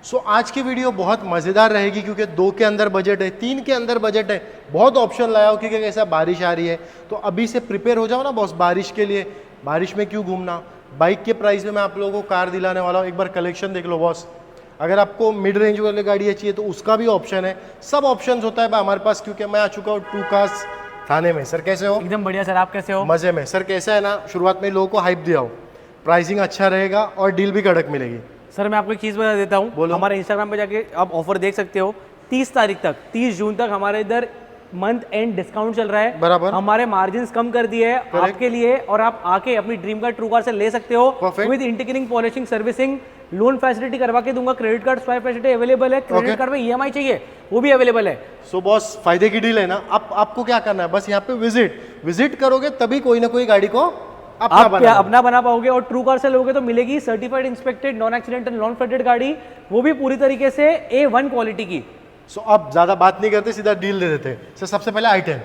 सो आज की वीडियो बहुत मज़ेदार रहेगी क्योंकि 2 के अंदर बजट है, 3 के अंदर बजट है, बहुत ऑप्शन लाया हो क्योंकि कैसा बारिश आ रही है तो अभी से प्रिपेयर हो जाओ ना बॉस बारिश के लिए। बारिश में क्यों घूमना, बाइक के प्राइस में मैं आप लोगों को कार दिलाने वाला हूँ। एक बार कलेक्शन देख लो बॉस। अगर आपको मिड रेंज वाली गाड़ी चाहिए तो उसका भी ऑप्शन है, सब ऑप्शन होता है भाई हमारे पास क्योंकि मैं आ चुका हूँ 2 कार्स थाने में। सर कैसे हो? एकदम बढ़िया सर, आप कैसे हो? मज़े में। सर कैसा है ना, शुरुआत में लोगों को हाइप दिया हो, प्राइसिंग अच्छा रहेगा और डील भी कड़क मिलेगी। सर मैं आपको एक चीज़ बता देता हूँ, बोलो। हमारे इंस्टाग्राम पे जाके आप ऑफर देख सकते हो। 30 तारीख तक, 30 जून तक हमारे इधर मंथ एंड डिस्काउंट चल रहा है। बराबर। हमारे मार्जिन कम कर दिए है आपके लिए और आप आके अपनी ड्रीम कार ट्रू कार से ले सकते हो। Perfect। With integrating polishing servicing, loan facility करवा के दूंगा, credit card swipe facility available है, क्रेडिट कार्ड में ईएमआई चाहिए वो भी अवेलेबल है। सो बॉस फायदे की डील है ना। आपको क्या करना है, बस यहाँ पे विजिट करोगे तभी कोई ना कोई गाड़ी को आप अपना बना पाओगे। और ट्रू कार से लोगे तो मिलेगी certified inspected non accidental non flooded गाड़ी, वो भी पूरी तरीके से A1 क्वालिटी की। सो अब ज्यादा बात नहीं करते, सीधा डील दे देते। सर सबसे पहले i10।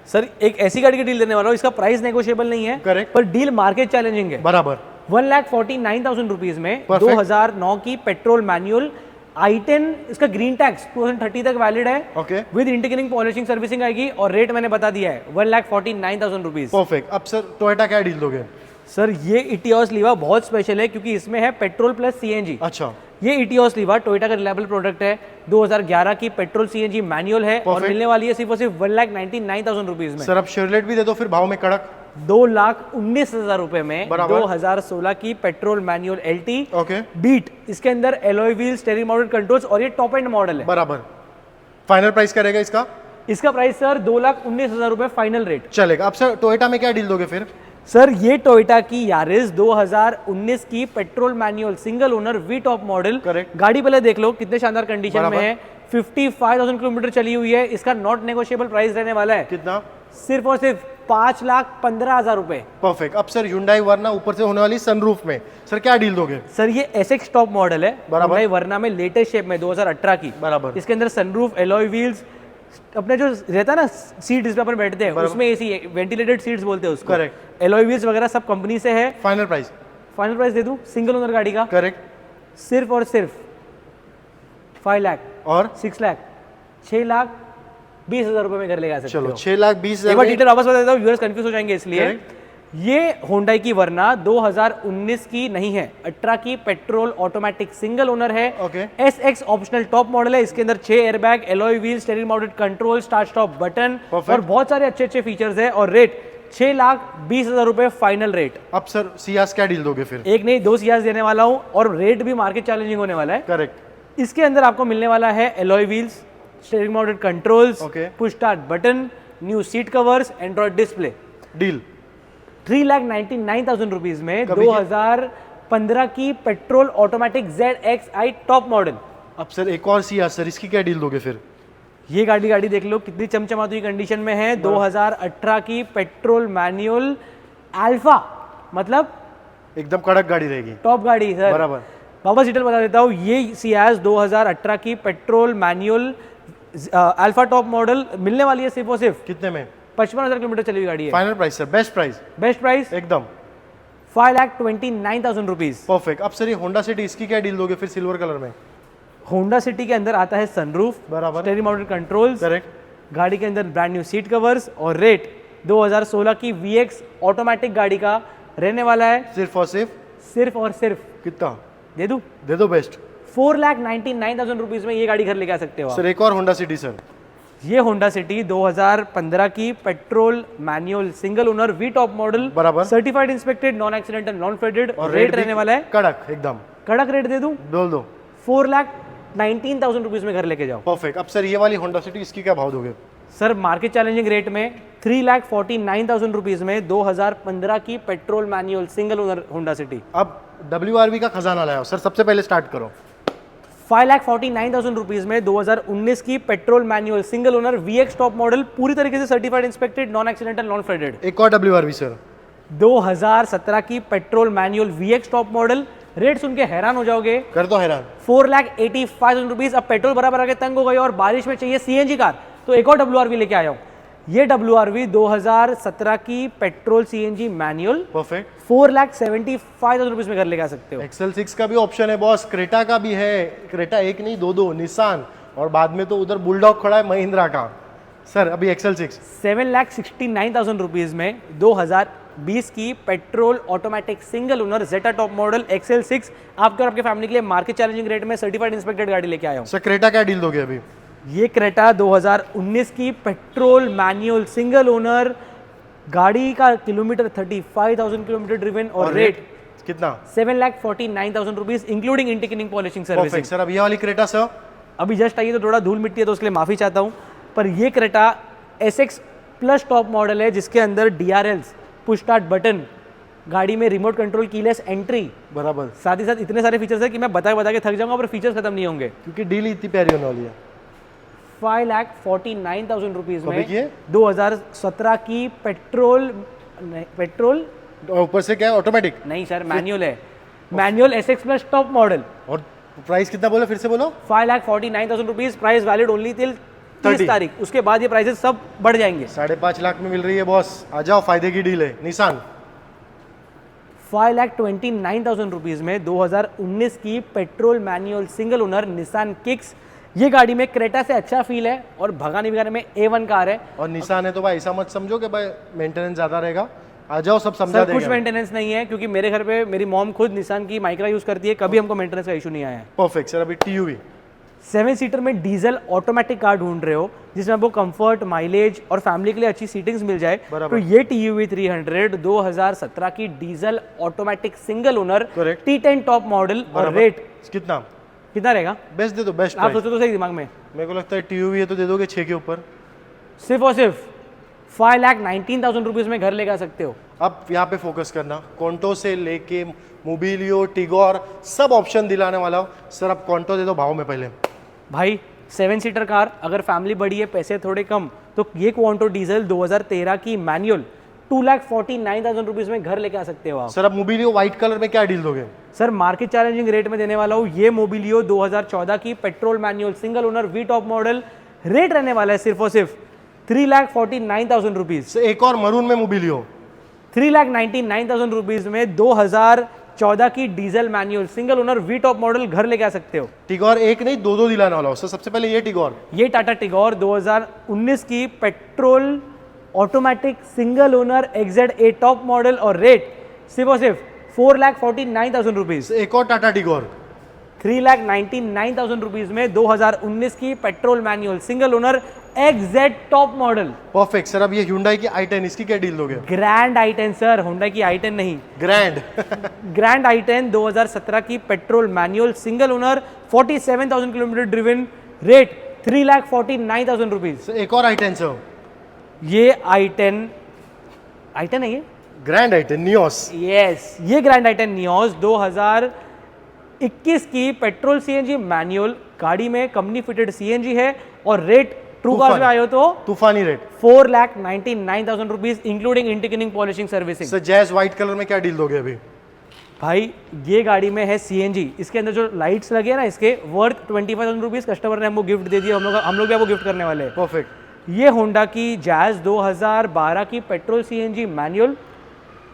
सर एक ऐसी गाड़ी की डील देने वाला हूँ, इसका प्राइस नेगोशिएबल नहीं है। करेक्ट। पर डील मार्केट चैलेंजिंग है। बराबर। 1,49,000 रुपीज में Perfect। 2009 की पेट्रोल मैनुअल i10, इसका ग्रीन टैक्स 2030 तक वैलिड है। Okay. With integrating polishing servicing आएगी और रेट मैंने बता दिया है 1,49,000 रुपीज। परफेक्ट। अब सर टोयोटा क्या डील दोगे? सर ये इटियोस लीवा बहुत स्पेशल है क्योंकि इसमें है पेट्रोल प्लस सीएनजी। अच्छा। ये इटियोस लीवा टोयोटा का रिलायबल प्रोडक्ट है। 2011 की पेट्रोल सीएनजी मैनुअल है और मिलने वाली है सिर्फ और सिर्फ 1,99,000 रुपीज में। सर अब शेयरलेट भी दे दो फिर भाव में कड़क। 2,19,000 रुपए में बराबर। 2016 की petrol manual LT okay. Beat, इसके अंदर alloy wheel, steering mounted controls और ये टॉप एंड मॉडल है। बराबर। फाइनल प्राइस क्या रहेगा इसका? इसका प्राइस सर 2,19,000 रुपए फाइनल रेट चलेगा। अब सर टोयोटा में क्या डील दोगे फिर? सर ये टोयोटा की यारिस 2019 की petrol manual single owner V top model. Correct. गाड़ी पहले देख लो कितने शानदार कंडीशन में है। 55,000 किलोमीटर चली हुई है। इसका नॉट नेगोशिएबल प्राइस रहने वाला है कितना? सिर्फ और सिर्फ 5,15,000 रुपए। परफेक्ट। अब सर Hyundai वर्ना ऊपर से होने वाली सनरूफ में सर क्या डील दोगे? सर ये एसएक्स टॉप मॉडल है, बराबर। Hyundai वर्ना में लेटेस्ट शेप में 2018 की। बराबर। इसके अंदर सनरूफ, एलॉय व्हील्स, अपने जो रहता है ना सीट जिस पे अपन बैठते हैं उसमें एसी, वेंटिलेटेड सीट्स बोलते हैं उसको। करेक्ट। एलॉय व्हील्स वगैरह सब कंपनी से है। Final price? फाइनल प्राइस दे दूं सिंगल ओनर गाड़ी का? करेक्ट। सिर्फ और सिर्फ 5 लाख और 6 लाख 6,20,000 रुपए में घर ले जा सकते चलो हो। 6,20,000। एक बार डिटेल वापस बता देता हूँ, व्यूअर्स कंफ्यूज हो जाएंगे इसलिए। ये Hyundai की वर्ना 2019 की नहीं है, 18 की पेट्रोल ऑटोमेटिक सिंगल ओनर है। Okay. SX optional top model है। इसके अंदर 6 airbag, alloy wheel, steering mounted control, start stop button और बहुत सारे अच्छे अच्छे फीचर्स है। और रेट 6,20,000 रुपए फाइनल रेट। अब सर सियास क्या डील दोगे फिर? एक नहीं 2 सियाज देने वाला हूँ और रेट भी मार्केट चैलेंजिंग होने वाला है। करेक्ट। इसके अंदर आपको मिलने वाला है alloy wheels, steering mounted controls, okay. Push start button, new seat covers, Android display. Deal 3,99,000 rupees में 2015 की petrol automatic ZXi top model. अब सर एक और सियास सर, इसकी क्या डील दोगे फिर? ये गाड़ी देख लो कितनी चमचमाती हुई कंडीशन में है। 2018 की पेट्रोल मैनुअल अल्फा, मतलब एकदम कड़क गाड़ी रहेगी। टॉप गाड़ी सर। बराबर। वापस डिटेल बता देता हूँ, ये सियाज 2018 की petrol manual alpha top model मिलने वाली है सिर्फ और सिर्फ कितने में? 55,000 किलोमीटर चली हुई गाड़ी है। Final price sir, best price? Best price एकदम 5,29,000 रुपीज। परफेक्ट। अब सर ये होंडा सिटी, इसकी क्या डील दोगे फिर सिल्वर कलर में? होंडा सिटी के अंदर आता है सनरूफ, बराबर। Steering mounted controls, correct. गाड़ी के अंदर ब्रांड न्यू सीट कवर्स और रेट 2016 की VX ऑटोमेटिक गाड़ी का रहने वाला है सिर्फ और सिर्फ कितना दे दूं? दे दो बेस्ट 4,99,000 रुपीज में ये गाड़ी घर लेके आ सकते हो सर। एक और होंडा सिटी सर। ये होंडा सिटी 2015 की petrol manual single owner V top model, बराबर। Certified inspected non accidental non faded और रेट रहने वाला है कड़क एकदम। कड़क रेट दे दूं? बोल दो। 4,19,000 रुपीज में घर लेके जाओ। परफेक्ट। अब सर ये वाली होंडा सिटी, इसकी क्या भाव दोगे? सर मार्केट चैलेंजिंग रेट में 3,49,000 रुपीज में 2015 की petrol manual single owner Honda city. अब WRV का खजाना लाया सर, सबसे पहले स्टार्ट करो। 5,49,000 रुपीज में 2019 की petrol manual single owner VX top model, पूरी तरीके से certified inspected non accidental non flooded. एक और WRV सर। 2017 की petrol manual VX top model, rate सुन के हैरान हो जाओगे। कर दो हैरान। 4,85,000 रुपीज। अब पेट्रोल बराबर आके तंग हो गई और बारिश में चाहिए CNG कार तो एक और WRV लेके आया हूँ। ये WRV 2017 की petrol CNG manual perfect. 4,75,000 rupees में घर लेके आ सकते हो। XL6 का भी ऑप्शन है बॉस, क्रेटा का भी है, क्रेटा एक नहीं दो निसान, और बाद में तो उधर बुलडॉग खड़ा है महिंद्रा का। सर अभी XL6 7,69,000 रुपीज में 2020 की पेट्रोल ऑटोमेटिक सिंगल ओनर जेटा टॉप मॉडल XL6 आपके और आपके फैमिली के लिए मार्केट चैलेंजिंग रेट में सर्टिफाइड इंस्पेक्टेड गाड़ी लेके आया हूँ। सर क्रेटा क्या डील दोगे अभी? ये क्रेटा 2019 की पेट्रोल मैनुअल सिंगल ओनर, गाड़ी का किलोमीटर 35,000 किलोमीटर ड्रिवन और रेट कितना? 7,49,000 rupees including integrating polishing servicing. Perfect sir. अब ये वाली क्रेटा सर अभी जस्ट आई है तो थोड़ा धूल मिट्टी है तो उसके लिए माफी चाहता हूँ, पर ये Creta SX plus top model है जिसके अंदर DRLs, पुश स्टार्ट बटन, गाड़ी में रिमोट कंट्रोल कीलेस एंट्री, बराबर, साथ ही साथ इतने सारे फीचर्स है कि मैं बता के थक जाऊंगा पर फीचर्स खत्म नहीं होंगे। क्योंकि डील इतनी प्यारी होने वाली है। 5,49,000 रुपीज कभी की में है? 2017 की पेट्रोल ऊपर से क्या है, ऑटोमेटिक? नहीं सर, मैनुअल है, manual SX plus top model. और प्राइस कितना बोला, फिर से बोलो? 5,49,000 rupees, price valid only till 30 30 तारीख, उसके बाद ये प्राइसेस सब बढ़ जाएंगे। 5.5 लाख में मिल रही है बॉस, आ जाओ, फायदे की डील है। निसान 5,29,000 रुपीज में 2019 की petrol manual single owner Nissan kicks. ये गाड़ी में क्रेटा से अच्छा फील है और भगाने भिगाने में A1 कार है। और निसान है तो भाई ऐसा मत समझो कि भाई मेंटेनेंस ज्यादा रहेगा, आ जाओ सब समझा सर देंगे। कुछ मेंटेनेंस नहीं है क्योंकि मेरे घर पे मेरी मॉम खुद निसान की माइक्रा यूज करती है, कभी हमको मेंटेनेंस का इशू नहीं आया है। Perfect sir. अभी TUV 7 सीटर में डीजल ऑटोमेटिक कार ढूंढ रहे हो जिसमें आपको कंफर्ट, माइलेज और फैमिली के लिए अच्छी सीटिंग्स मिल जाए, बराबर। तो ये TUV 300 2017 की diesel automatic single owner Correct। T10 top model और बराबर। रेट कितना? कितना रहेगा? बेस्ट दे दो, बेस्ट आप प्राइस। सोचो तो सही दिमाग में। मेरे को लगता है TUV है तो दे दोगे 6 के ऊपर। सिर्फ और सिर्फ 5,19,000 रुपीज में घर लेकर आ सकते हो। अब यहाँ पे फोकस करना, कॉन्टो से लेके मोबिलियो, टिगोर, सब ऑप्शन दिलाने वाला हो। सर अब कॉन्टो दे दो भाव में पहले। भाई 7 सीटर कार, अगर फैमिली बड़ी है, पैसे थोड़े कम, तो ये क्वांटो डीजल 2013 की मैनुअल 2,49,000 रुपीज में घर लेके आ सकते हो आप। सर अब मोबिलियो व्हाइट कलर में क्या डील दोगे? सर मार्केट चैलेंजिंग रेट में देने वाला हूँ ये मोबिलियो 2014 की petrol manual single owner V top model, rate रहने वाला है सिर्फ और सिर्फ 3,49,000 रुपीज। सर एक और मरून में मोबिलियो 3,99,000 रुपीज में 2014 की diesel manual single owner V top model घर लेके आ सकते हो। टिगोर एक नहीं दो दिलाने वाला हो। सर सबसे पहले ये टिगोर, ये टाटा टिगोर 2019 की petrol automatic single owner XZ8 top model और रेट सिर्फ और सिर्फ 4,49,000 रुपीज। एक और टाटा टिगोर 3,99,000 रुपीज में 2019 की petrol manual single owner XZ top model. Perfect sir. अब ये Hyundai की i10, इसकी क्या डील दोगे? ग्रैंड i10 सर, होंडा की i10 नहीं, ग्रैंड ग्रैंड i10 2017 की petrol manual single owner 47,000 kilometre driven, rate 3,49,000 rupees. एक और i10 सर, ये i10 है ये, ग्रैंड i10 नियोस। यस, ये ग्रैंड i10 नियोस 2021 की पेट्रोल CNG मैनुअल, गाड़ी में कंपनी फिटेड CNG है और रेट ट्रू कार्स में आयो तो तूफानी rate 4,99,000 rupees including integrating polishing servicing. Sir jazz white colour में क्या डील दोगे अभी? भाई ये गाड़ी में है CNG, इसके अंदर जो लाइट्स लगे हैं ना, इसके वर्थ 25,000 रुपीज कस्टमर ने हमको गिफ्ट दे दिया, हम लोग भी आपको गिफ्ट करने वाले हैं। परफेक्ट। ये होंडा की जैज 2012 की पेट्रोल CNG मैनुअल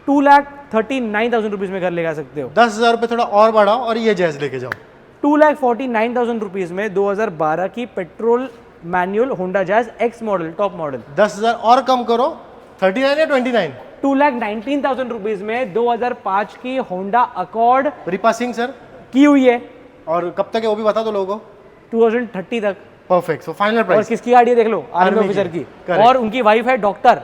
2,39,000 रुपीज में घर ले जा सकते हो। 10,000 रुपये थोड़ा और बढ़ाओ और ये जैज लेके जाओ। 2,49,000 रुपीज में 2012 की petrol manual Honda jazz X model top model. 10,000 और कम करो, 39 या 29? 2,19,000 रुपीज में 2005 की होंडा अकॉर्ड रिपासिंग सर की हुई है, और कब तक है वो भी बता दो लोगों को। 2030 तक। परफेक्ट। सो फाइनल और प्राइस किसकी गाड़ी है देख लो, आर्मी Army ऑफिसर की। की, Correct। और उनकी वाइफ है डॉक्टर।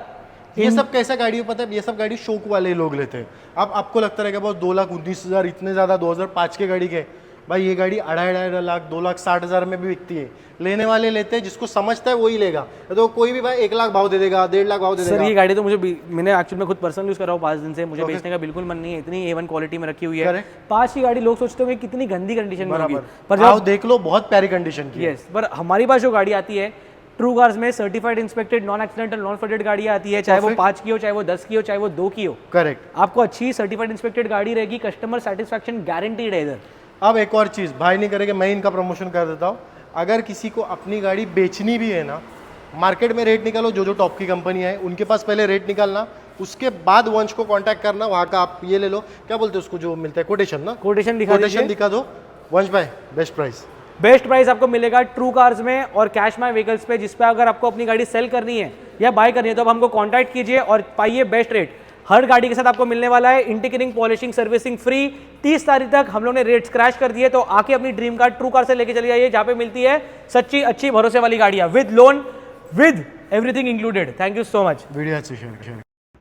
ये सब कैसा गाड़ी है पता है? ये सब गाड़ी शौक वाले लोग लेते हैं। अब आपको लगता रहेगा बहुत 2,19,000 इतने ज़्यादा 2005 के गाड़ी के, भाई ये गाड़ी 2.5 लाख 2,60,000 में भी बिकती है। लेने वाले लेते हैं, जिसको समझता है वही लेगा, तो कोई भी भाई 1 लाख भाव दे देगा, 1.5 लाख भाव दे सर देगा। ये गाड़ी तो मैंने एक्चुअली में खुद पर्सनल यूज कर रहा हूँ 5 दिन से, मुझे बेचने का बिल्कुल मन नहीं है, इतनी A1 क्वालिटी में रखी हुई है। Correct। 5 की गाड़ी लोग सोचते होंगे कितनी गंदी कंडीशन में होगी, पर आओ देख लो, बहुत प्यारी कंडीशन की है। यस, पर हमारी पास जो गाड़ी आती है ट्रू कार्स में certified inspected non accidental non flooded गाड़ियाँ आती है, चाहे वो 5 की हो, चाहे वो 10 की हो, चाहे वो 2 की हो। करेक्ट। आपको अच्छी सर्टिफाइड इंस्पेक्टेड गाड़ी रहेगी, कस्टमर सेटिस्फैक्शन गारंटीड है इधर। अब एक और चीज़, भाई नहीं करेंगे, मैं इनका प्रमोशन कर देता हूँ। अगर किसी को अपनी गाड़ी बेचनी भी है ना, मार्केट में रेट निकालो, जो जो टॉप की कंपनी है उनके पास पहले रेट निकालना, उसके बाद वंश को कांटेक्ट करना, वहाँ का आप ये ले लो, क्या बोलते हैं उसको जो मिलता है, कोटेशन ना, कोटेशन दिखा कोटेशन दीजिए। दिखा दो। वंश भाई बेस्ट प्राइस। बेस्ट प्राइस आपको मिलेगा ट्रू कार्स में और कैश माई व्हीकल्स पे, जिस पे अगर आपको अपनी गाड़ी सेल करनी है या बाय करनी है तो आप हमको कांटेक्ट कीजिए और पाइए बेस्ट रेट। हर गाड़ी के साथ आपको मिलने वाला है इंटीग्रेटिंग पॉलिशिंग सर्विसिंग फ्री। 30 तारीख तक हम लोग ने रेट क्रैश कर दिए, तो आके अपनी ड्रीम कार ट्रू कार से लेके चली जाइए, जहाँ पे मिलती है सच्ची अच्छी भरोसे वाली गाड़ियाँ with loan with everything included. Thank you so much. Video अच्छी शेयर